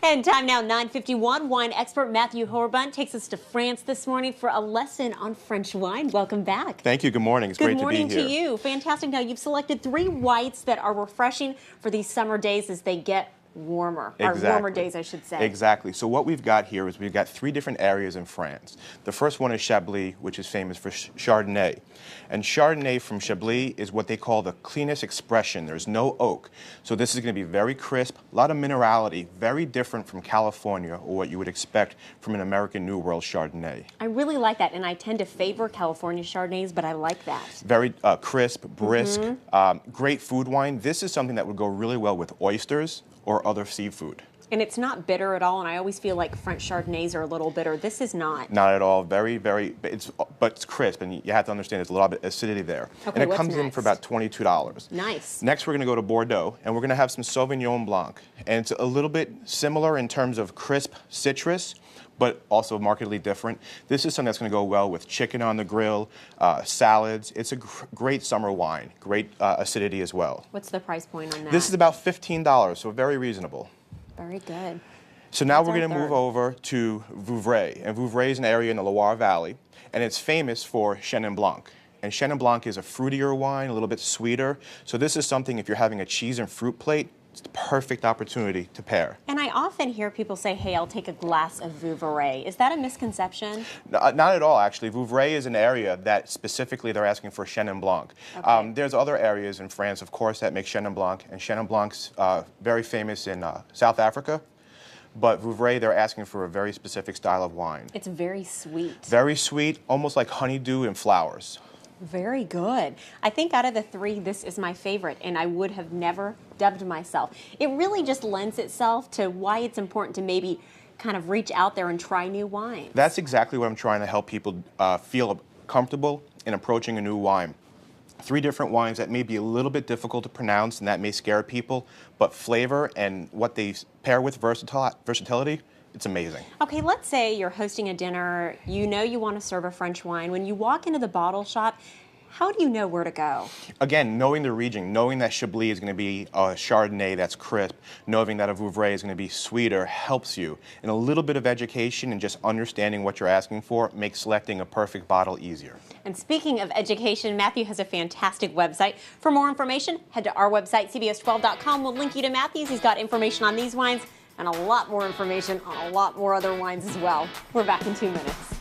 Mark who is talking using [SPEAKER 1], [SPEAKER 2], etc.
[SPEAKER 1] And time now, 9:51. Wine expert Matthew Horbund takes us to France this morning for a lesson on French wine. Welcome back.
[SPEAKER 2] Thank you. Good morning. It's great to be here.
[SPEAKER 1] Good morning to you. Fantastic. Now, you've selected 3 whites that are refreshing for these summer days as they get warmer.
[SPEAKER 2] Exactly.
[SPEAKER 1] Or warmer days, I should say.
[SPEAKER 2] Exactly. So what we've got here is we've got 3 different areas in France. The first one is Chablis, which is famous for Chardonnay. And Chardonnay from Chablis is what they call the cleanest expression. There's no oak. So this is going to be very crisp, a lot of minerality, very different from California or what you would expect from an American New World Chardonnay.
[SPEAKER 1] I really like that, and I tend to favor California Chardonnays, but I like that.
[SPEAKER 2] Very crisp, brisk, great food wine. This is something that would go really well with oysters or other seafood.
[SPEAKER 1] And it's not bitter at all, and I always feel like French Chardonnays are a little bitter. This is not.
[SPEAKER 2] Not at all. Very, very, but it's crisp, and you have to understand there's a lot of acidity there.
[SPEAKER 1] Okay,
[SPEAKER 2] and it comes in for about $22.
[SPEAKER 1] Nice.
[SPEAKER 2] Next, we're going to go to Bordeaux, and we're going to have some Sauvignon Blanc. And it's a little bit similar in terms of crisp citrus, but also markedly different. This is something that's going to go well with chicken on the grill, salads. It's a great summer wine, great acidity as well.
[SPEAKER 1] What's the price point on that?
[SPEAKER 2] This is about $15, so very reasonable.
[SPEAKER 1] Very good.
[SPEAKER 2] So now we're going to move over to Vouvray. And Vouvray is an area in the Loire Valley, and it's famous for Chenin Blanc. And Chenin Blanc is a fruitier wine, a little bit sweeter. So this is something, if you're having a cheese and fruit plate, it's the perfect opportunity to pair.
[SPEAKER 1] And I often hear people say, hey, I'll take a glass of Vouvray. Is that a misconception?
[SPEAKER 2] Not at all, actually. Vouvray is an area that specifically they're asking for Chenin Blanc.
[SPEAKER 1] Okay.
[SPEAKER 2] There's other areas in France, of course, that make Chenin Blanc. And Chenin Blanc's very famous in South Africa. But Vouvray, they're asking for a very specific style of wine.
[SPEAKER 1] It's very sweet.
[SPEAKER 2] Very sweet, almost like honeydew and flowers.
[SPEAKER 1] Very good. I think out of the 3, this is my favorite, and I would have never dubbed myself. It really just lends itself to why it's important to maybe kind of reach out there and try new wines.
[SPEAKER 2] That's exactly what I'm trying to help people feel comfortable in approaching a new wine. 3 different wines that may be a little bit difficult to pronounce and that may scare people, but flavor and what they pair with versatility, it's amazing.
[SPEAKER 1] Okay, let's say you're hosting a dinner, you know you want to serve a French wine. When you walk into the bottle shop, how do you know where to go?
[SPEAKER 2] Again, knowing the region, knowing that Chablis is going to be a Chardonnay that's crisp, knowing that a Vouvray is going to be sweeter helps you. And a little bit of education and just understanding what you're asking for makes selecting a perfect bottle easier.
[SPEAKER 1] And speaking of education, Matthew has a fantastic website. For more information, head to our website, CBS12.com. We'll link you to Matthew's. He's got information on these wines and a lot more information on a lot more other wines as well. We're back in 2 minutes.